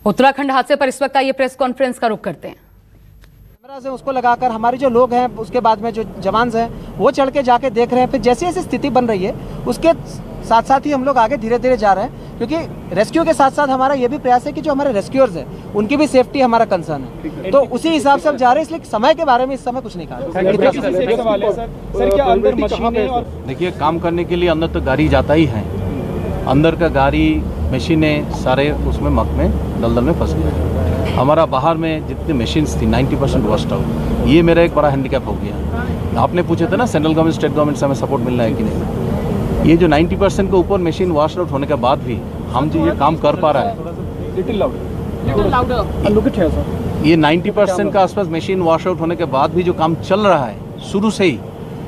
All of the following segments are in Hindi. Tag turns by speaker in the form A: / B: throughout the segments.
A: उत्तराखंड हादसे पर इस वक्त आइए प्रेस कॉन्फ्रेंस का रुख करते हैं।
B: कैमरा से उसको लगाकर हमारे जो लोग हैं, उसके बाद में जो जवान हैं वो चढ़ के जाके देख रहे हैं। फिर जैसी जैसी स्थिति बन रही है उसके साथ साथ ही हम लोग आगे धीरे धीरे जा रहे हैं, क्योंकि रेस्क्यू के साथ साथ हमारा ये भी प्रयास है कि जो हमारे रेस्क्यूअर्स हैं उनकी भी सेफ्टी हमारा कंसर्न है। तो उसी हिसाब से हम जा रहे हैं, इसलिए समय के बारे में इस समय कुछ नहीं कहा।
C: देखिए, काम करने के लिए अंदर तो गाड़ी जाता ही है, अंदर का गाड़ी मशीनें सारे उसमें मक में दलदल में फंस गए। हमारा बाहर में जितनी मशीन्स थी 90% वॉस्ट आउट। ये मेरा एक बड़ा हैंडीकैप हो गया। आपने पूछे थे ना सेंट्रल गवर्नमेंट स्टेट गवर्नमेंट से हमें सपोर्ट मिल रहा है कि नहीं। ये जो 90% के ऊपर मशीन वॉश आउट होने के बाद भी हम जो ये काम कर पा रहा है, ये 90% का आसपास मशीन वॉश आउट होने के बाद भी जो काम चल रहा है शुरू से ही,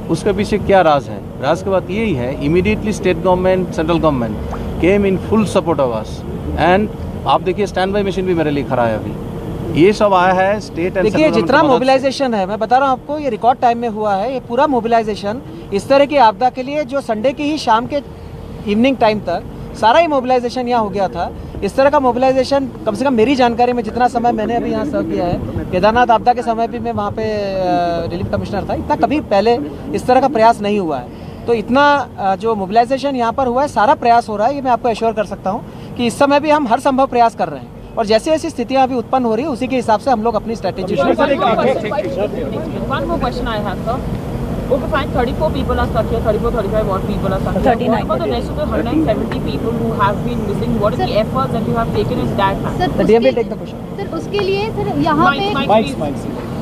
C: उसके पीछे क्या राज है? राज की बात यही है, immediately state government central government came in full support of us. And आप देखिए स्टैंड बाई मशीन भी मेरे लिए खड़ा है अभी। ये सब आया है स्टेट एंड
B: देखिए जितना मोबिलाइजेशन है, मैं बता रहा हूँ आपको, ये रिकॉर्ड टाइम में हुआ है। ये पूरा मोबिलाइजेशन इस तरह की आपदा के लिए जो संडे की ही शाम के इवनिंग टाइम तक सारा ही मोबिलाइजेशन यहाँ हो गया था। इस तरह का मोबिलाइजेशन कम से कम मेरी जानकारी में जितना समय मैंने अभी यहाँ सर्व किया है, केदारनाथ आपदा के समय भी मैं वहाँ पे रिलीफ कमिश्नर था, इतना कभी पहले इस तरह का प्रयास नहीं हुआ है। तो इतना जो मोबिलाइजेशन यहाँ पर हुआ है, सारा प्रयास हो रहा है, ये मैं आपको एश्योर कर सकता हूँ कि इस समय भी हम हर संभव प्रयास कर रहे हैं। और जैसे ऐसी स्थितियाँ अभी उत्पन्न हो रही है उसी के हिसाब से हम लोग अपनी strategy.
D: Okay, fine. 34 people are stuck here. 34, 35 odd people are stuck here. 39. What about the rest of the 170 people who have been missing? What is the efforts that you have taken in that time?
B: The DM will take the question.
E: Sir उसके लिए सर यहाँ पे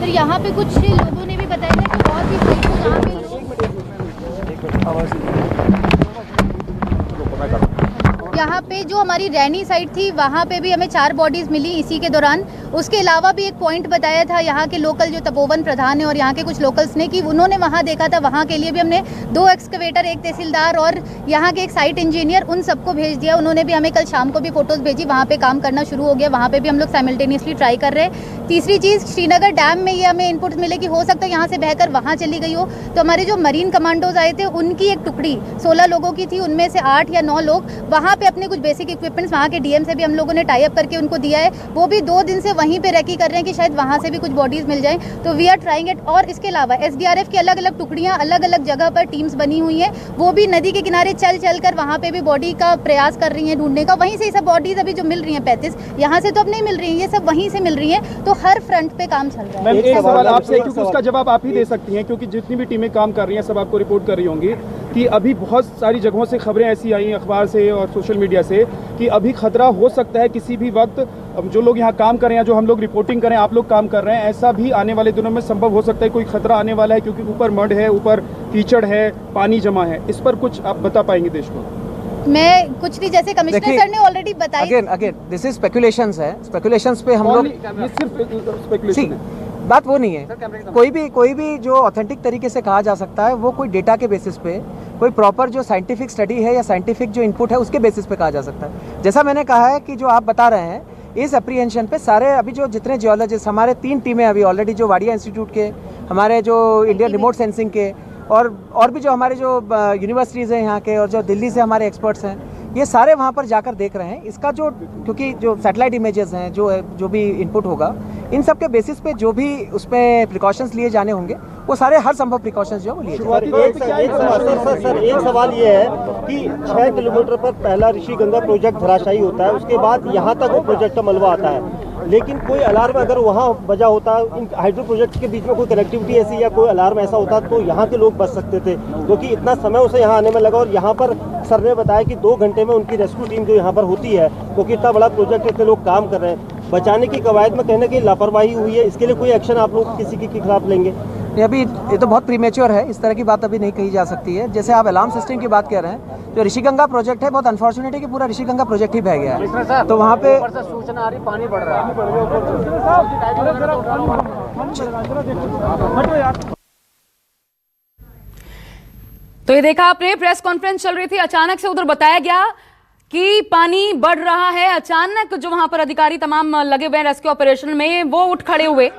E: सर यहाँ पे कुछ लोगों ने भी बताया था कि और भी यहाँ पे यहाँ पे जो हमारी रैनी साइड थी वहाँ पे भी हमें 4 बॉडीज मिली इसी के दौरान। उसके अलावा भी एक पॉइंट बताया था यहाँ के लोकल जो तपोवन प्रधान है और यहाँ के कुछ लोकल्स ने कि उन्होंने वहाँ देखा था। वहाँ के लिए भी हमने 2 एक्सकवेटर, एक तहसीलदार और यहाँ के एक साइट इंजीनियर, उन सबको भेज दिया। उन्होंने भी हमें कल शाम को भी फोटोज भेजी। वहाँ पे काम करना शुरू हो गया, वहाँ पे भी हम लोग साइमल्टेनियसली ट्राई कर रहे हैं। तीसरी चीज़, श्रीनगर डैम में ये हमें इनपुट मिले कि हो सकता है यहाँ से बहकर वहाँ चली गई हो। तो हमारे जो मरीन कमांडोज आए थे उनकी एक टुकड़ी 16 लोगों की थी, उनमें से 8 या 9 लोग वहाँ पे अपने कुछ बेसिक इक्विपमेंट्स वहाँ के डीएम से भी हम लोगों ने टाई अप करके उनको दिया है। वो भी 2 दिन से वहीं पे रेकी कर रहे हैं कि शायद वहाँ से भी कुछ बॉडीज मिल जाएं। तो वी आर ट्राइंग इट। और इसके अलावा एसडीआरएफ की अलग अलग टुकड़ियाँ अलग अलग जगह पर टीम्स बनी हुई हैं, वो भी नदी के किनारे चल चल कर वहाँ पे भी बॉडी का प्रयास कर रही हैं ढूंढने का। वहीं से सब बॉडीज अभी जो मिल रही हैं 35, यहाँ से तो अब नहीं मिल रही हैं, ये सब वहीं से मिल रही हैं। तो हर फ्रंट पे काम चल रहा है।
F: एक सवाल आपसे, क्योंकि उसका जवाब आप ही दे सकती हैं, क्योंकि जितनी भी टीमें काम कर रही हैं सब आपको रिपोर्ट कर रही होंगी कि अभी बहुत सारी जगहों से खबरें ऐसी आई हैं अखबार से और सोशल मीडिया से कि अभी खतरा हो सकता है किसी भी वक्त। जो लोग यहाँ काम कर रहे हैं, जो हम लोग रिपोर्टिंग करें, आप लोग काम कर रहे हैं, ऐसा भी आने वाले दिनों में संभव हो सकता है कोई खतरा आने वाला है, क्योंकि ऊपर मड है, ऊपर कीचड़ है, पानी जमा है। इस पर कुछ आप बता पाएंगे देश को?
E: मैं कुछ नहीं, जैसे कमिश्नर सर ने ऑलरेडी बताया।
B: अगेन दिस इज स्पेकुलेशंस है। स्पेकुलेशंस पे हम लोग
F: स्पेकुलेशन है,
B: बात वो नहीं है। कोई भी जो ऑथेंटिक तरीके से कहा जा सकता है वो कोई डेटा के बेसिस पे, कोई प्रॉपर जो साइंटिफिक स्टडी है या साइंटिफिक जो इनपुट है उसके बेसिस पे कहा जा सकता है। जैसा मैंने कहा है कि जो आप बता रहे हैं इस अप्रीहेंशन पे सारे अभी जो जितने जियोलॉजिस्ट, हमारे 3 टीमें अभी ऑलरेडी, जो वाडिया इंस्टीट्यूट के, हमारे जो इंडियन रिमोट सेंसिंग के और भी जो हमारे जो यूनिवर्सिटीज़ हैं यहाँ के और जो दिल्ली से हमारे एक्सपर्ट्स हैं, ये सारे वहाँ पर जाकर देख रहे हैं इसका जो, क्योंकि जो सैटेलाइट इमेजेस हैं, जो भी इनपुट होगा, इन सब के बेसिस पे जो भी उसमें प्रिकॉशंस लिए जाने होंगे वो सारे हर संभव प्रिकॉशंस जो है वो लिए
G: सर एक सवाल ये है कि 6 किलोमीटर पर पहला ऋषिगंगा प्रोजेक्ट धराशायी होता है, उसके बाद यहाँ तक वो प्रोजेक्ट का मलबा आता है, लेकिन कोई अलार्म अगर वहाँ बजा होता, इन हाइड्रो प्रोजेक्ट के बीच में कोई कनेक्टिविटी ऐसी या कोई अलार्म ऐसा होता तो यहाँ के लोग बच सकते थे, क्योंकि इतना समय उसे यहाँ आने में लगा। और यहाँ पर सर ने बताया कि 2 घंटे में उनकी रेस्क्यू टीम जो यहाँ पर होती है, क्योंकि इतना बड़ा प्रोजेक्ट इतने लोग काम कर रहे हैं, बचाने की कवायद में कहीं ना कहीं लापरवाही हुई है। इसके लिए कोई एक्शन आप लोग किसी के खिलाफ लेंगे?
B: अभी ये तो बहुत प्रीमेच्योर है, इस तरह की बात अभी नहीं कही जा सकती है। जैसे आप अलार्म सिस्टम की बात कर रहे हैं, जो ऋषिगंगा प्रोजेक्ट है, बहुत अनफॉर्चुनेट है कि पूरा ऋषिगंगा प्रोजेक्ट ही बह गया है। तो वहाँ पे सूचना आ रही, पानी बढ़ रहा है।
A: तो ये देखा आपने, प्रेस कॉन्फ्रेंस चल रही थी, अचानक से उधर बताया गया कि पानी बढ़ रहा है। अचानक जो वहां पर अधिकारी तमाम लगे हुए रेस्क्यू ऑपरेशन में, वो उठ खड़े हुए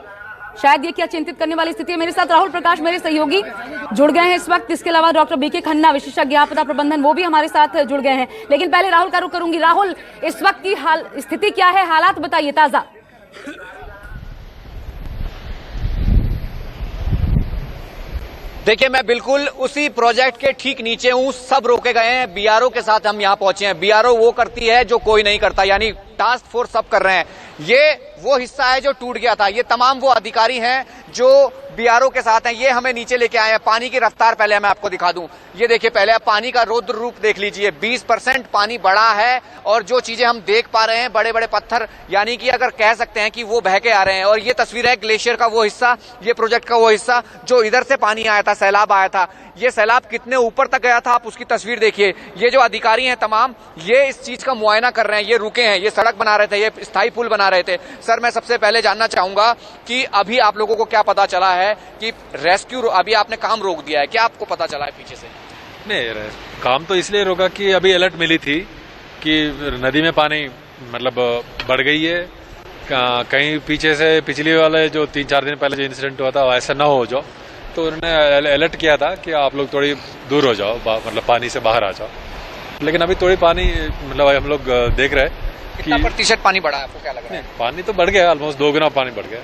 A: शायद ये क्या चिंतित करने वाली स्थिति है। मेरे साथ राहुल प्रकाश मेरे सहयोगी जुड़ गए हैं इस वक्त, इसके अलावा डॉक्टर बीके खन्ना विशेषज्ञ आपदा प्रबंधन वो भी हमारे साथ जुड़ गए हैं। लेकिन पहले राहुल का रुख करूंगी। राहुल, इस वक्त की स्थिति क्या है, हालात बताइए ताजा।
H: देखिए, मैं बिल्कुल उसी प्रोजेक्ट के ठीक नीचे हूं, सब रोके गए हैं। बीआरओ के साथ हम यहां पहुंचे हैं। बीआरओ वो करती है जो कोई नहीं करता, यानी टास्क फोर्स सब कर रहे हैं। ये वो हिस्सा है जो टूट गया था। ये तमाम वो अधिकारी हैं जो बीआरओ के साथ हैं। ये हमें नीचे लेके आए हैं। पानी की रफ्तार पहले मैं आपको दिखा दूं। ये देखिए, पहले आप पानी का रौद्र रूप देख लीजिए। 20% पानी बढ़ा है और जो चीजें हम देख पा रहे हैं, बड़े बड़े पत्थर, यानी कि अगर कह सकते हैं कि वो बह के आ रहे हैं। और ये तस्वीर है ग्लेशियर का वो हिस्सा, ये प्रोजेक्ट का वो हिस्सा जो इधर से पानी आया था, सैलाब आया था। ये सैलाब कितने ऊपर तक गया था, आप उसकी तस्वीर देखिए। ये जो अधिकारी हैं तमाम, ये इस चीज का मुआयना कर रहे हैं। ये रुके हैं, ये सड़क बना रहे थे, ये स्थायी पुल बना रहे थे। सर, मैं सबसे पहले जानना चाहूंगा कि अभी आप लोगों को क्या पता चला है कि रेस्क्यू, अभी आपने काम रोक दिया है, क्या आपको पता चला है पीछे से?
I: नहीं, काम तो इसलिए रोका कि अभी अलर्ट मिली थी कि नदी में पानी मतलब बढ़ गई है। कहीं पीछे से पिछले वाले जो 3-4 दिन पहले जो इंसिडेंट हुआ था ऐसा ना हो जाओ, तो उन्होंने अलर्ट किया था कि आप लोग थोड़ी दूर हो जाओ, मतलब पानी से बाहर आ जाओ। लेकिन अभी थोड़ी पानी मतलब हम लोग देख रहे हैं
H: कितना प्रतिशत पानी बढ़ा है, आपको क्या लग रहा है?
I: पानी तो बढ़ गया, ऑलमोस्ट 2 गुना पानी बढ़ गया।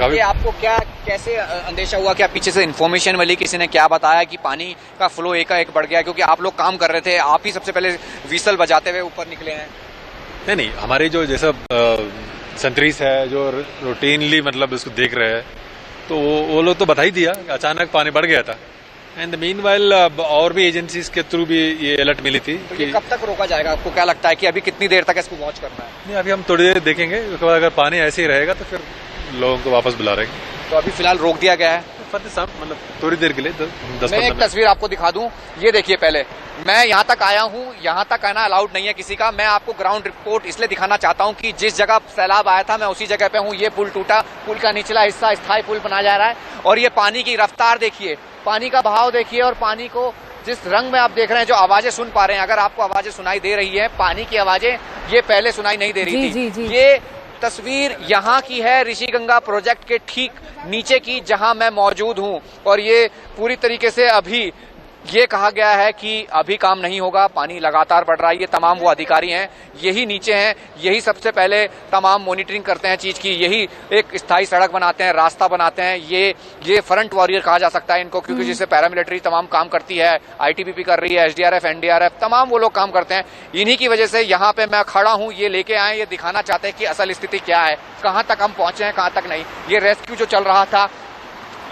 H: ये आपको क्या, कैसे अंदेशा हुआ? क्या पीछे से इन्फॉर्मेशन मिली, किसी ने क्या बताया कि पानी का फ्लो एकाएक बढ़ गया? क्योंकि आप लोग काम कर रहे थे, आप ही सबसे पहले व्हिसल बजाते हुए ऊपर निकले हैं।
I: नहीं, हमारे जो जैसा सेंट्रीज है जो रूटीनली मतलब इसको देख रहे हैं, तो वो लोग तो बता ही दिया, अचानक पानी बढ़ गया था। एंड मीनवाइल और भी एजेंसीज के थ्रू भी ये अलर्ट मिली थी।
H: तो ये कब तक रोका जाएगा? आपको क्या लगता है कि अभी कितनी देर तक इसको वॉच करना है?
I: नहीं, अभी हम थोड़ी देर देखेंगे, उसके बाद अगर पानी ऐसे ही रहेगा तो फिर लोगों को वापस बुला रहे हैं।
H: तो अभी फिलहाल रोक दिया गया है
I: मतलब थोड़ी देर के लिए 10-15
H: मैं एक तस्वीर आपको दिखा दूं। ये देखिए, पहले मैं यहाँ तक आया हूँ, यहाँ तक आना अलाउड नहीं है किसी का। मैं आपको ग्राउंड रिपोर्ट इसलिए दिखाना चाहता हूँ कि जिस जगह सैलाब आया था मैं उसी जगह पे हूँ। ये पुल टूटा, पुल का निचला हिस्सा स्थायी पुल बनाया जा रहा है। और ये पानी की रफ्तार देखिए, पानी का बहाव देखिए, और पानी को जिस रंग में आप देख रहे हैं, जो आवाजें सुन पा रहे हैं, अगर आपको आवाजें सुनाई दे रही है, पानी की आवाजें, ये पहले सुनाई नहीं दे रही थी। ये तस्वीर यहाँ की है, ऋषिगंगा प्रोजेक्ट के ठीक नीचे की, जहां मैं मौजूद हूं। और ये पूरी तरीके से अभी ये कहा गया है कि अभी काम नहीं होगा, पानी लगातार बढ़ रहा है। ये तमाम वो अधिकारी हैं, यही नीचे हैं, यही सबसे पहले तमाम मॉनिटरिंग करते हैं चीज की, यही एक स्थायी सड़क बनाते हैं, रास्ता बनाते हैं। ये फ्रंट वॉरियर कहा जा सकता है इनको, क्योंकि जिससे पैरामिलिट्री तमाम काम करती है, आईटीबीपी कर रही है, एसडीआरएफ, एनडीआरएफ, तमाम वो लोग काम करते हैं। इन्हीं की वजह से यहाँ पे मैं खड़ा हूँ। ये लेके आए, ये दिखाना चाहते हैं कि असल स्थिति क्या है, कहाँ तक हम पहुंचे हैं, कहाँ तक नहीं। ये रेस्क्यू जो चल रहा था,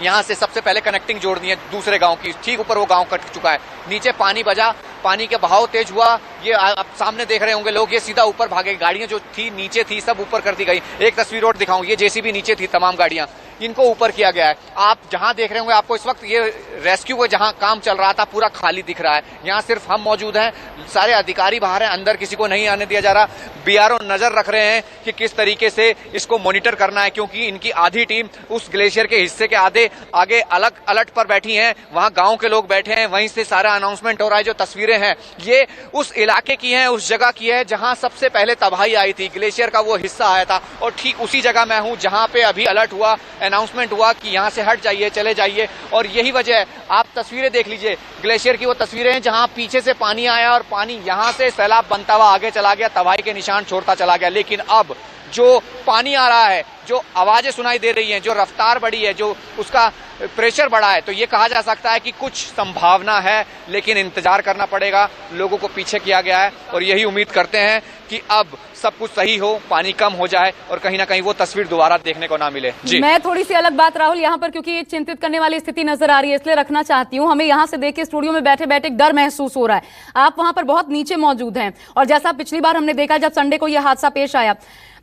H: यहाँ से सबसे पहले कनेक्टिंग जोड़नी है दूसरे गांव की, ठीक ऊपर वो गांव कट चुका है। नीचे पानी बजा, पानी के बहाव तेज हुआ, ये आप सामने देख रहे होंगे लोग, ये सीधा ऊपर भागे। गाड़ियां जो थी नीचे थी सब ऊपर कर दी गई। एक तस्वीर और दिखाऊं, ये जेसीबी नीचे थी, तमाम गाड़ियां, इनको ऊपर किया गया है। आप जहां देख रहे होंगे, आपको इस वक्त ये रेस्क्यू का जहां काम चल रहा था पूरा खाली दिख रहा है। यहाँ सिर्फ हम मौजूद हैं, सारे अधिकारी बाहर हैं, अंदर किसी को नहीं आने दिया जा रहा। बीआरओ नजर रख रहे हैं कि किस तरीके से इसको मॉनिटर करना है, क्योंकि इनकी आधी टीम उस ग्लेशियर के हिस्से के आगे अलग अलर्ट पर बैठी हैं, वहां गांव के लोग बैठे हैं, वहीं से सारा अनाउंसमेंट हो रहा है। जो तस्वीरें हैं ये उस इलाके की हैं, उस जगह की है जहां सबसे पहले तबाही आई थी, ग्लेशियर का वो हिस्सा आया था। और ठीक उसी जगह मैं हूं जहां पे अभी अलर्ट हुआ, अनाउंसमेंट हुआ कि यहां से हट जाइए, चले जाइए। और यही वजह है, आप तस्वीरें देख लीजिए, ग्लेशियर की वो तस्वीरें हैं जहां पीछे से पानी आया और पानी यहां से सैलाब बनता हुआ आगे चला गया, तबाही के निशान छोड़ता चला गया। लेकिन अब जो पानी आ रहा है, जो आवाजें सुनाई दे रही हैं, जो रफ्तार बढ़ी है, जो उसका प्रेशर बढ़ा है, तो ये कहा जा सकता है कि कुछ संभावना है, लेकिन इंतजार करना पड़ेगा। लोगों को पीछे किया गया है और यही उम्मीद करते हैं कि अब सब कुछ सही हो, पानी कम हो जाए और कहीं ना कहीं वो तस्वीर दोबारा देखने को ना मिले। जी,
A: मैं थोड़ी सी अलग बात राहुल यहाँ पर, क्योंकि एक चिंतित करने वाली स्थिति नजर आ रही है, इसलिए रखना चाहती हूँ। हमें यहाँ से देख के स्टूडियो में बैठे बैठे डर महसूस हो रहा है। आप वहां पर बहुत नीचे मौजूद हैं और जैसा पिछली बार हमने देखा जब संडे को यह हादसा पेश आया,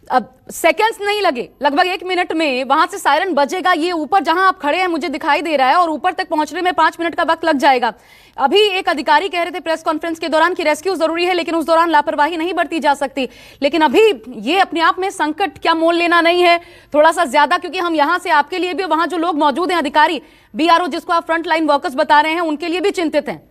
A: अब सेकंड्स नहीं लगे, लगभग 1 मिनट में वहां से सायरन बजेगा। ये ऊपर जहां आप खड़े हैं मुझे दिखाई दे रहा है, और ऊपर तक पहुंचने में 5 मिनट का वक्त लग जाएगा। अभी एक अधिकारी कह रहे थे प्रेस कॉन्फ्रेंस के दौरान कि रेस्क्यू जरूरी है, लेकिन उस दौरान लापरवाही नहीं बरती जा सकती। लेकिन अभी ये अपने आप में संकट क्या मोल लेना नहीं है थोड़ा सा ज्यादा, क्योंकि हम यहां से आपके लिए भी, वहां जो लोग मौजूद हैं अधिकारी, बीआरओ जिसको आप फ्रंट लाइन वर्कर्स बता रहे हैं, उनके लिए भी चिंतित हैं।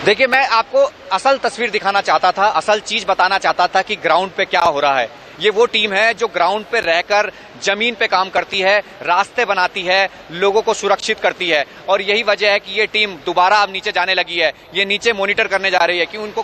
H: देखिए, मैं आपको असल तस्वीर दिखाना चाहता था, असल चीज बताना चाहता था कि ग्राउंड पे क्या हो रहा है। ये वो टीम है जो ग्राउंड पे रहकर जमीन पे काम करती है, रास्ते बनाती है, लोगों को सुरक्षित करती है, और यही वजह है कि ये टीम दोबारा अब नीचे जाने लगी है। ये नीचे मॉनिटर करने जा रही है कि इनको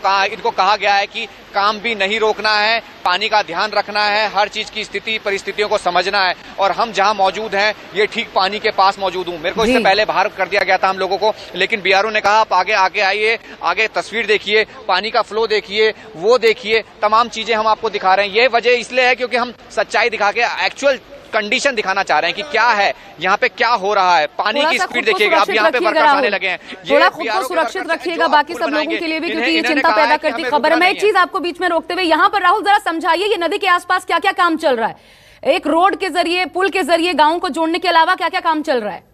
H: कहा गया है कि काम भी नहीं रोकना है, पानी का ध्यान रखना है, हर चीज की स्थिति परिस्थितियों को समझना है। और हम जहां मौजूद हैं, ये ठीक पानी के पास मौजूद हूं। मेरे को इससे पहले बाहर कर दिया गया था हम लोगों को, लेकिन बीआरओ ने कहा आप आगे आइए, आगे तस्वीर देखिए, पानी का फ्लो देखिए, वो देखिए, तमाम चीजें हम आपको दिखा रहे हैं। ये वजह इसलिए है क्योंकि हम सच्चाई दिखा के एक्चुअल कंडीशन दिखाना चाह रहे हैं कि क्या है यहाँ पे, क्या हो रहा है। पानी की स्पीड देखिएगा, अब यहाँ पे वर्कर्स आने लगे हैं।
A: थोड़ा खुद को सुरक्षित रखिएगा बाकी सब लोगों के लिए भी, क्योंकि ये चिंता पैदा करती खबर है। मैं एक चीज आपको बीच में रोकते हुए यहाँ पर राहुल जरा समझाइए, ये नदी के आसपास क्या क्या काम चल रहा है? एक रोड के जरिए, पुल के जरिए गाँव को जोड़ने के अलावा क्या क्या काम चल रहा है?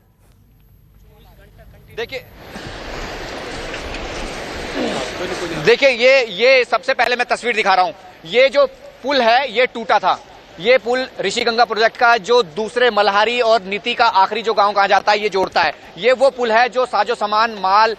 H: देखिए ये सबसे पहले मैं तस्वीर दिखा रहा हूँ। ये जो पुल है ये टूटा था। ये पुल ऋषिगंगा प्रोजेक्ट का जो दूसरे मल्हारी और नीति का आखिरी जो गांव कहा जाता है ये जोड़ता है। ये वो पुल है जो साजो सामान माल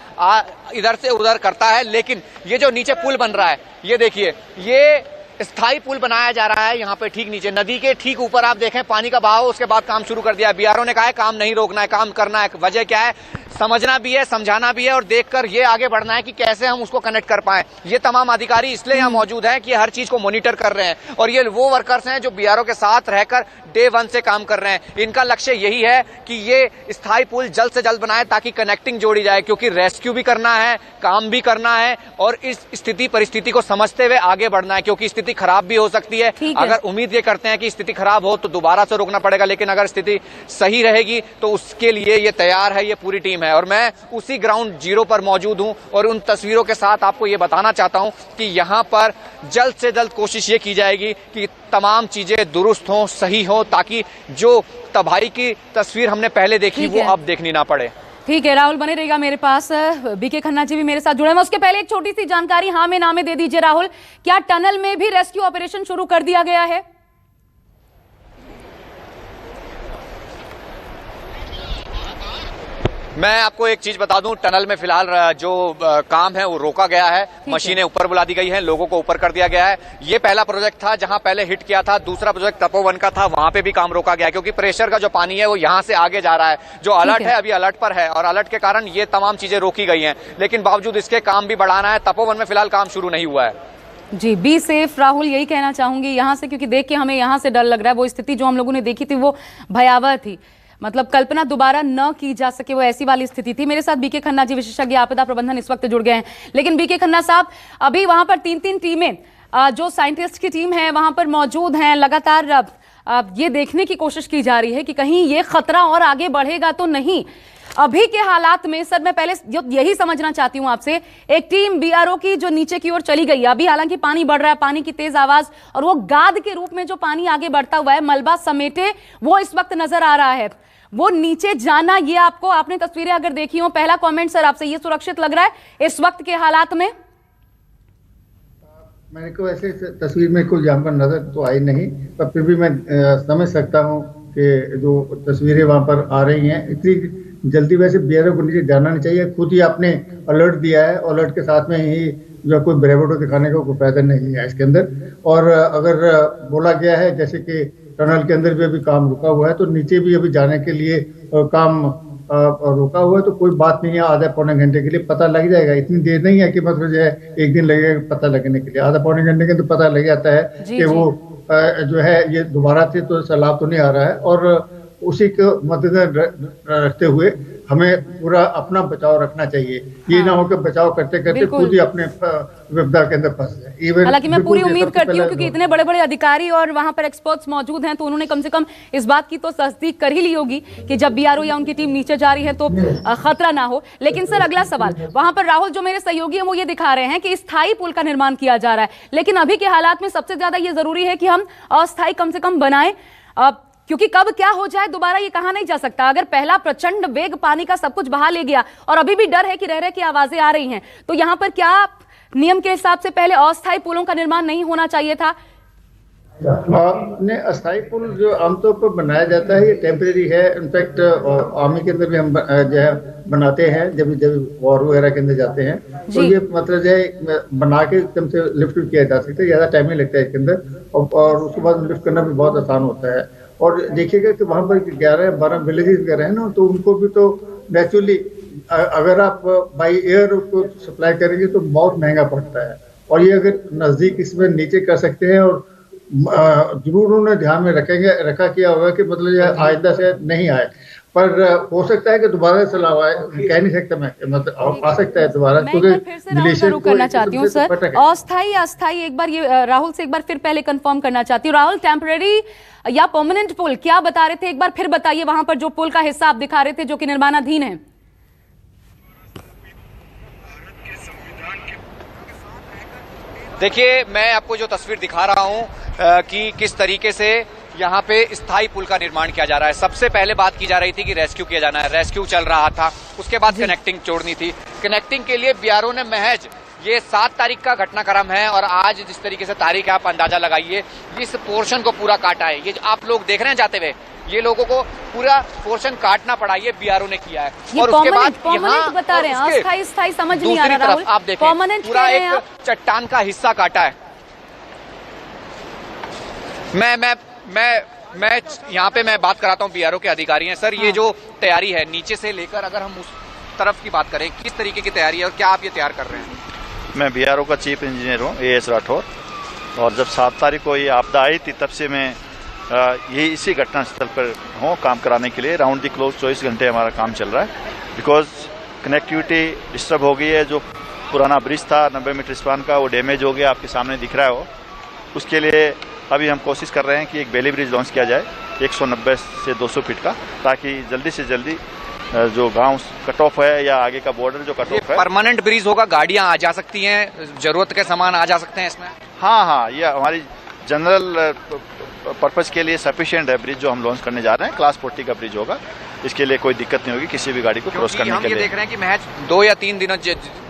H: इधर से उधर करता है। लेकिन ये जो नीचे पुल बन रहा है, ये देखिए, ये स्थायी पुल बनाया जा रहा है यहाँ पे ठीक नीचे नदी के ठीक ऊपर। आप देखें पानी का बहाव, उसके बाद काम शुरू कर दिया। बीआरओ ने कहा है काम नहीं रोकना है, काम करना है। वजह क्या है, समझना भी है, समझाना भी है, और देखकर ये आगे बढ़ना है कि कैसे हम उसको कनेक्ट कर पाए। ये तमाम अधिकारी इसलिए यहाँ मौजूद हैं कि हर चीज को मॉनिटर कर रहे हैं, और ये वो वर्कर्स हैं जो बीआरओ के साथ रहकर डे 1 से काम कर रहे हैं। इनका लक्ष्य यही है कि ये स्थायी पुल जल्द से जल्द बनाए ताकि कनेक्टिंग जोड़ी जाए, क्योंकि रेस्क्यू भी करना है, काम भी करना है, और इस स्थिति परिस्थिति को समझते हुए आगे बढ़ना है, क्योंकि स्थिति खराब भी हो सकती है। अगर उम्मीद ये करते हैं कि स्थिति खराब हो तो दोबारा से रोकना पड़ेगा, लेकिन अगर स्थिति सही रहेगी तो उसके लिए ये तैयार है, ये पूरी टीम है। और मैं उसी ग्राउंड जीरो पर मौजूद हूं, और उन तस्वीरों के साथ आपको ये बताना चाहता हूं कि यहां पर जल्द से जल्द कोशिश ये की जाएगी कि तमाम चीजें दुरुस्त हों, सही हों, ताकि जो तबाही की तस्वीर हमने पहले देखी वो अब देखनी ना पड़े।
A: ठीक है राहुल, बने रहेगा मेरे पास। बीके खन्ना जी भी मेरे साथ जुड़े हैं। उसके पहले एक छोटी सी जानकारी हाँ में ना में दे दीजिए राहुल, क्या टनल में भी रेस्क्यू ऑपरेशन शुरू कर दिया गया है?
H: मैं आपको एक चीज बता दूं, टनल में फिलहाल जो काम है वो रोका गया है। मशीनें ऊपर बुला दी गई हैं, लोगों को ऊपर कर दिया गया है। ये पहला प्रोजेक्ट था जहां पहले हिट किया था। दूसरा प्रोजेक्ट तपोवन का था, वहां पे भी काम रोका गया क्योंकि प्रेशर का जो पानी है वो यहां से आगे जा रहा है। जो अलर्ट है अभी अलर्ट पर है, और अलर्ट के कारण ये तमाम चीजें रोकी गई हैं, लेकिन बावजूद इसके काम भी बढ़ाना है। तपोवन में फिलहाल काम शुरू नहीं हुआ है।
A: जी, बी सेफ राहुल, यही कहना चाहूंगी यहाँ से, क्योंकि देख के हमें यहाँ से डर लग रहा है। वो स्थिति जो हम लोगों ने देखी थी वो भयावह थी, मतलब कल्पना दोबारा न की जा सके, वो ऐसी वाली स्थिति थी। मेरे साथ बीके खन्ना जी, विशेषज्ञ आपदा प्रबंधन, इस वक्त जुड़ गए हैं। लेकिन बीके खन्ना साहब, अभी वहां पर 3 टीमें जो साइंटिस्ट की टीम है वहां पर मौजूद हैं। लगातार ये देखने की कोशिश की जा रही है कि कहीं ये खतरा और आगे बढ़ेगा तो नहीं। अभी के हालात में सर मैं पहले यही समझना चाहती हूं आपसे, एक टीम बीआरओ की जो नीचे की ओर चली गई, अभी हालांकि पानी बढ़ रहा है, पानी की तेज आवाज और वो गाद के रूप में जो पानी आगे बढ़ता हुआ है, मलबा समेटे, वो इस वक्त नजर आ रहा है। वो नीचे जाना, ये आपको, आपने तस्वीरें अगर देखी हो, पहला कमेंट सर आपसे, ये सुरक्षित लग रहा है इस वक्त के हालात में?
J: मेरे को ऐसे तस्वीर में कोई यहाँ पर नजर तो आई नहीं, पर फिर भी मैं समझ सकता हूँ कि जो तस्वीरें वहाँ पर आ रही हैं, इतनी जल्दी वैसे बीआरओ को नीचे जाना नहीं चाहिए। खुद ही आपने अलर्ट दिया है, अलर्ट के साथ में ही जो कोई ब्रेवोटो दिखाने का कोई फायदा नहीं है इसके अंदर। और अगर बोला गया है जैसे कि टनल के अंदर भी अभी काम रुका हुआ है, तो नीचे भी अभी जाने के लिए काम रुका हुआ है, तो कोई बात नहीं है। आधा पौने घंटे के लिए पता लग जाएगा, इतनी देर नहीं है कि मतलब जो है एक दिन लगेगा पता लगने के लिए। आधा पौने घंटे के तो पता लग जाता है कि वो जो है ये दोबारा से तो सैलाब तो नहीं आ रहा है। और उसी को मद्देनजर रखते हुए हमें पूरा अपना बचाव रखना चाहिए। ये ना हो कि बचाव करते करते खुद ही अपने विपदा के अंदर फंस जाए।
A: हालांकि मैं पूरी उम्मीद करती हूँ, क्योंकि इतने बड़े बड़े अधिकारी और वहां पर एक्सपर्ट्स मौजूद हैं, तो उन्होंने कम से कम इस बात की तो तस्दीक कर ही ली होगी कि जब बीआरओ या उनकी टीम नीचे जा रही है तो खतरा ना हो। लेकिन सर अगला सवाल, वहां पर राहुल जो मेरे सहयोगी हैं वो ये दिखा रहे हैं कि स्थायी पुल का निर्माण किया जा रहा है, लेकिन अभी के हालात में सबसे ज्यादा ये जरूरी है कि हम अस्थायी कम से कम बनाएं, क्योंकि कब क्या हो जाए दोबारा ये कहा नहीं जा सकता। अगर पहला प्रचंड वेग पानी का सब कुछ बहा ले गया और अभी भी डर है कि रह रहे की आवाजें आ रही हैं, तो यहां पर क्या नियम के हिसाब से पहले अस्थायी पुलों का निर्माण नहीं होना चाहिए था?
J: ने अस्थायी पुल जो आमतौर पर बनाया जाता है ये टेम्परेरी है। इनफैक्ट आर्मी के अंदर भी हम जो है बनाते हैं जब वॉर वगैरह के अंदर जाते हैं, तो ये मतलब जो है बना के एकदम से लिफ्ट किया जा सकता है, ज्यादा टाइम नहीं लगता है इसके अंदर, और उसके बाद लिफ्ट करना भी बहुत आसान होता है। और देखिएगा कि वहाँ पर 11-12 विलेजेस वगैरह है ना, तो उनको भी तो नेचुरली अगर आप बाई एयर उसको सप्लाई करेंगे तो बहुत महंगा पड़ता है, और ये अगर नजदीक इसमें नीचे कर सकते हैं और जरूर उन्होंने ध्यान में रखा किया होगा कि मतलब यह आइंदा से नहीं आए, पर हो सकता है कि दोबारा चलाव आए, कह नहीं सकता मैं, मतलब आ सकता है दोबारा।
A: मैं एक बार फिर से राहुल शुरू करना चाहती हूँ सर, अस्थाई अस्थाई एक बार ये राहुल से एक बार फिर पहले कंफर्म करना चाहती हूँ। राहुल, टेम्पररी या परमानेंट पुल क्या बता रहे थे, एक बार फिर बताइए, वहां पर जो पुल का हिस्सा आप दिखा रहे थे जो कि निर्माणाधीन है।
H: देखिए, मैं आपको जो तस्वीर दिखा रहा हूं कि किस तरीके से यहाँ पे स्थायी पुल का निर्माण किया जा रहा है। सबसे पहले बात की जा रही थी कि रेस्क्यू किया जाना है, रेस्क्यू चल रहा था, उसके बाद कनेक्टिंग जोड़नी थी। कनेक्टिंग के लिए बीआरओ ने महज ये 7 तारीख का घटनाक्रम है और आज जिस तरीके से तारीख है आप अंदाजा लगाइए, इस पोर्शन को पूरा काटा है। ये आप लोग देख रहे हैं जाते हुए, ये लोगों को पूरा पोर्शन काटना पड़ा, ये बीआरओ ने किया है। और उसके बाद यहाँ
A: बता रहे हैं अस्थाई स्थायी समझ नहीं आ रहा राहुल,
H: आप देखें पूरा एक चट्टान का हिस्सा काटा है। मैं यहाँ पे मैं बात कराता हूँ बीआरओ के अधिकारी हैं। सर, ये जो तैयारी है नीचे से लेकर अगर हम उस तरफ की बात करें, किस तरीके की तैयारी है और क्या आप ये तैयार कर रहे हैं?
K: मैं बीआरओ का चीफ इंजीनियर हूँ, एएस राठौर, और जब 7 तारीख को ये आपदा आई थी तब से मैं ये इसी घटनास्थल पर हूँ काम कराने के लिए। राउंड द क्लॉक 24 घंटे हमारा काम चल रहा है, बिकॉज कनेक्टिविटी डिस्टर्ब हो गई है। जो पुराना ब्रिज था 90 मीटर स्पान का, वो डैमेज हो गया, आपके सामने दिख रहा है वो। उसके लिए अभी हम कोशिश कर रहे हैं कि एक बेली ब्रिज लॉन्च किया जाए 190 से 200 फीट का, ताकि जल्दी से जल्दी जो गांव कट ऑफ है या आगे का बॉर्डर जो कट ऑफ है,
H: परमानेंट ब्रिज होगा, गाड़ियां आ जा सकती हैं, जरूरत के सामान आ जा सकते हैं इसमें।
K: हाँ, ये हमारी जनरल पर्पज के लिए सफिशिएंट है ब्रिज जो हम लॉन्च करने जा रहे हैं। क्लास 40 का ब्रिज होगा, इसके लिए कोई दिक्कत नहीं होगी किसी भी गाड़ी को क्रॉस करने के लिए।
H: हम ये देख रहे हैं कि महज 2 या 3 दिनों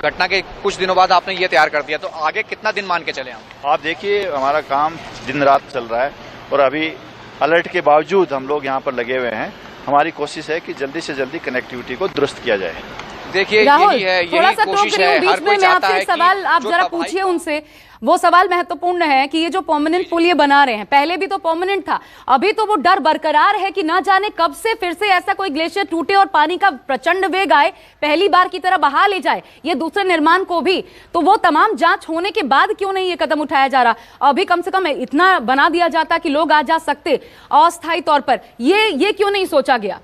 H: घटना के कुछ दिनों बाद आपने ये तैयार कर दिया, तो आगे कितना दिन मान के चले हम?
K: आप देखिए, हमारा काम दिन रात चल रहा है और अभी अलर्ट के बावजूद हम लोग यहाँ पर लगे हुए हैं। हमारी कोशिश है कि जल्दी से जल्दी कनेक्टिविटी को दुरुस्त किया जाए।
H: देखिए,
A: राहुल,
H: यही
A: थोड़ा सा
H: कोशिश है, हर कोई चाहता है कि
A: सवाल आप जरा पूछिए उनसे। वो सवाल महत्वपूर्ण है कि ये जो परमानेंट पुल ये बना रहे हैं, पहले भी तो परमानेंट था, अभी तो वो डर बरकरार है कि ना जाने कब से फिर से ऐसा कोई ग्लेशियर टूटे और पानी का प्रचंड वेग आए, पहली बार की तरह बहा ले जाए ये दूसरे निर्माण को भी। तो वो तमाम जांच होने के बाद क्यों नहीं ये कदम उठाया जा रहा? अभी कम से कम इतना बना दिया जाता कि लोग आ जा सकते अस्थायी तौर पर, ये क्यों नहीं सोचा गया?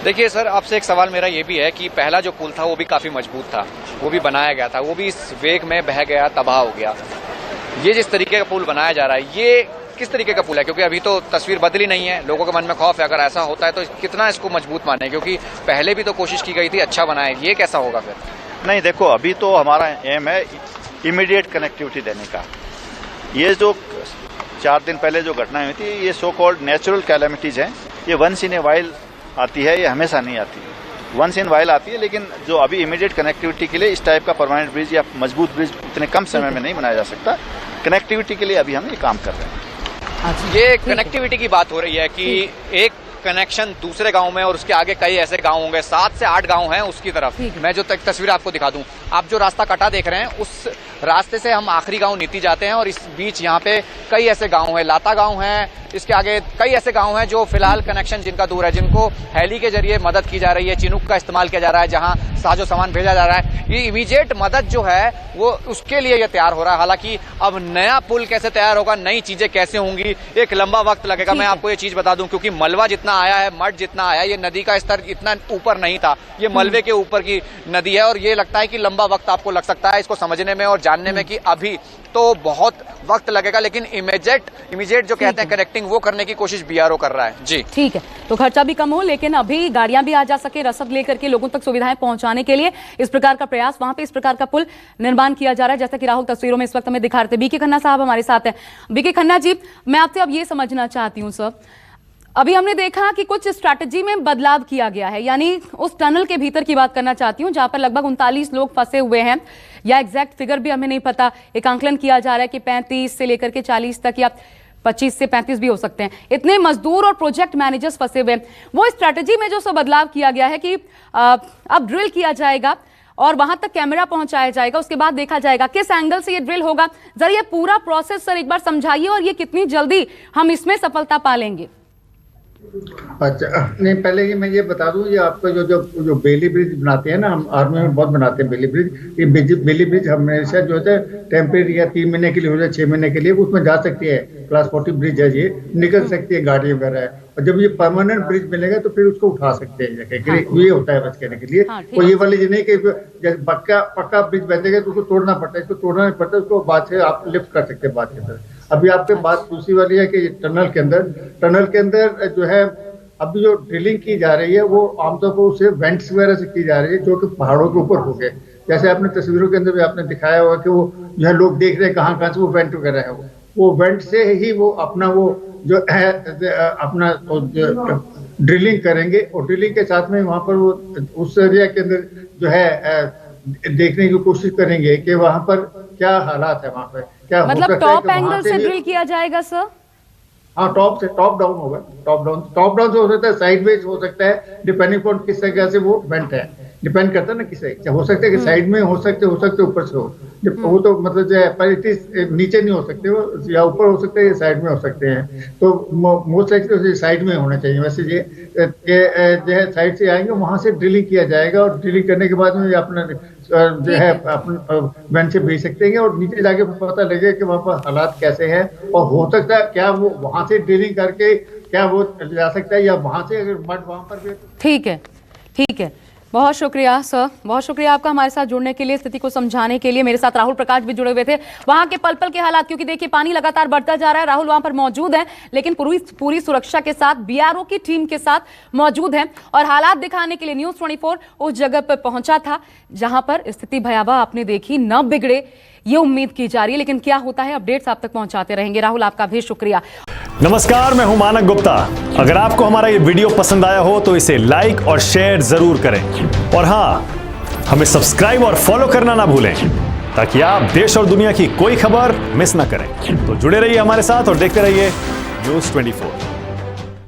H: देखिए सर, आपसे एक सवाल मेरा ये भी है कि पहला जो पुल था वो भी काफी मजबूत था, वो भी बनाया गया था, वो भी इस वेग में बह गया, तबाह हो गया। ये जिस तरीके का पुल बनाया जा रहा है, ये किस तरीके का पुल है? क्योंकि अभी तो तस्वीर बदली नहीं है, लोगों के मन में खौफ है, अगर ऐसा होता है तो कितना इसको मजबूत माने, क्योंकि पहले भी तो कोशिश की गई थी अच्छा बनाए, ये कैसा होगा फिर?
K: नहीं, देखो, अभी तो हमारा एम है इमीडिएट कनेक्टिविटी देने का। ये जो 4 दिन पहले जो घटनाएं हुई थी, ये सो कॉल्ड नेचुरल कैलेमिटीज हैं, ये वंस इन ए वाइल आती है, ये हमेशा नहीं आती है, वंस इन वाइल आती है। लेकिन जो अभी इमीडिएट कनेक्टिविटी के लिए इस टाइप का परमानेंट ब्रिज या मजबूत ब्रिज इतने कम समय में नहीं बनाया जा सकता। कनेक्टिविटी के लिए अभी हम ये काम कर रहे हैं।
H: ये कनेक्टिविटी की बात हो रही है कि एक कनेक्शन दूसरे गांव में और उसके आगे कई ऐसे गांव होंगे, 7 से 8 गांव हैं उसकी तरफ। मैं जो तस्वीर आपको दिखा दूं, आप जो रास्ता कटा देख रहे हैं उस रास्ते से हम आखिरी गांव नीति जाते हैं और इस बीच यहाँ पे कई ऐसे गांव हैं, लाता गांव है, इसके आगे कई ऐसे गांव हैं जो फिलहाल कनेक्शन जिनका दूर है, जिनको हेली के जरिए मदद की जा रही है, चिनूक का इस्तेमाल किया जा रहा है, जहां साजो सामान भेजा जा रहा है। ये इमीडिएट मदद जो है वो उसके लिए ये तैयार हो रहा है। हालांकि अब नया पुल कैसे तैयार होगा, नई चीजें कैसे होंगी, एक लंबा वक्त लगेगा। मैं आपको ये चीज बता दूं, क्योंकि मलबा जितना आया है, मड जितना आया, ये नदी का स्तर इतना ऊपर नहीं था, ये मलबे के ऊपर की नदी है और ये लगता है कि लंबा वक्त आपको लग सकता है इसको समझने में और जानने में कि अभी तो बहुत वक्त लगेगा, लेकिन इमीडिएट जो कहते हैं कनेक्टिंग वो करने की कोशिश बीआरओ कर रहा है। जी
A: ठीक है, तो खर्चा भी कम हो, लेकिन अभी गाड़ियां भी आ जा सके, रसद लेकर के लोगों तक सुविधाएं पहुंचाने के लिए इस प्रकार का प्रयास, वहां पे इस प्रकार का पुल निर्माण किया जा रहा है, जैसा कि राहुल तस्वीरों में इस वक्त हमें दिखा रहे थे। बीके खन्ना साहब हमारे साथ हैं। बीके खन्ना जी, मैं आपसे अब ये समझना चाहती हूँ सर, अभी हमने देखा कि कुछ स्ट्रैटेजी में बदलाव किया गया है, यानी उस टनल के भीतर की बात करना चाहती हूं जहां पर लगभग 39 लोग फंसे हुए हैं, या एग्जैक्ट फिगर भी हमें नहीं पता। एक आंकलन किया जा रहा है कि 35 से लेकर के 40 तक या 25 से 35 भी हो सकते हैं, इतने मजदूर और प्रोजेक्ट मैनेजर्स फंसे हुए हैं। वो स्ट्रैटेजी में जो सब बदलाव किया गया है कि अब ड्रिल किया जाएगा और वहां तक कैमरा पहुंचाया जाएगा, उसके बाद देखा जाएगा किस एंगल से ये ड्रिल होगा। जरा ये पूरा प्रोसेस सर एक बार समझाइए और ये कितनी जल्दी हम इसमें सफलता पा लेंगे।
J: अच्छा, नहीं पहले ये मैं ये बता दूं, ये आपका जो बेली ब्रिज बनाते हैं ना, हम आर्मी में बहुत बनाते हैं बेली ब्रिज। ये बेली ब्रिज हमेशा जो है टेम्परेरी या 3 महीने के लिए हो जाए, 6 महीने के लिए उसमें जा सकती है। क्लास 40 ब्रिज है, ये निकल सकती है गाड़ी वगैरह है। और जब ये परमानेंट ब्रिज मिलेगा तो फिर उसको उठा सकते हैं। ये होता है बच कहने के लिए। तो ये वाली नहीं कि पक्का ब्रिज बनेगा तो उसको तोड़ना पड़ता है, इसको तोड़ना नहीं पड़ता, उसको बाद से आप लिफ्ट कर सकते हैं बाद के अंदर। अभी आपके बात दूसरी वाली है कि टनल के अंदर जो है अभी जो ड्रिलिंग की जा रही है वो आमतौर पर उसे वेंट्स वगैरह से की जा रही है, जो कि पहाड़ों के ऊपर हो गए। जैसे आपने तस्वीरों के अंदर भी आपने दिखाया होगा कि वो जो है लोग देख रहे हैं कहाँ से वो वेंट वगैरह है, वो वेंट से ही वो अपना वो जो है अपना ड्रिलिंग करेंगे। और ड्रिलिंग के साथ में वहाँ पर वो उस एरिया के अंदर जो है देखने की कोशिश करेंगे कि वहाँ पर क्या हालात है, वहाँ पर क्या
A: मतलब टॉप एंगल से ड्रिल किया जाएगा सर?
J: हाँ, टॉप डाउन होगा। टॉप डाउन से हो सकता है, साइडवेज हो सकता है, डिपेंडिंग ऑन किस जगह से वो वेंट है, डिपेंड करता है ना किस हो सकता है कि साइड में हो सकते ऊपर से हो। वो तो मतलब जो है पर नीचे नहीं हो सकते, वो या ऊपर हो सकते हैं, साइड में हो सकते हैं। तो मोस्ट लाइकली साइड में होना चाहिए। वैसे ये जो है साइड से आएंगे, वहां से ड्रिलिंग किया जाएगा और ड्रिलिंग करने के बाद में अपना जो है अपने वैन से भेज सकते हैं और नीचे जाके पता लगेगा कि वहाँ पर हालात कैसे हैं। और हो सकता है क्या वो वहां से ड्रिलिंग करके क्या वो जा सकता है, या वहां से अगर मड वहां पर भी।
A: ठीक है, बहुत शुक्रिया सर, बहुत शुक्रिया आपका हमारे साथ जुड़ने के लिए, स्थिति को समझाने के लिए। मेरे साथ राहुल प्रकाश भी जुड़े हुए थे, वहां के पल के हालात, क्योंकि देखिए पानी लगातार बढ़ता जा रहा है। राहुल वहां पर मौजूद है, लेकिन पूरी सुरक्षा के साथ बीआरओ की टीम के साथ मौजूद है और हालात दिखाने के लिए न्यूज़ 24 उस जगह पर पहुंचा था जहां पर स्थिति भयावह आपने देखी, न बिगड़े ये उम्मीद की जा रही है। लेकिन क्या होता है, अपडेट्स आप तक पहुंचाते रहेंगे। राहुल आपका भी शुक्रिया।
L: नमस्कार, मैं हूं मानक गुप्ता। अगर आपको हमारा ये वीडियो पसंद आया हो तो इसे लाइक और शेयर जरूर करें, और हां, हमें सब्सक्राइब और फॉलो करना ना भूलें ताकि आप देश और दुनिया की कोई खबर मिस ना करें। तो जुड़े रहिए हमारे साथ और देखते रहिए न्यूज़ 24।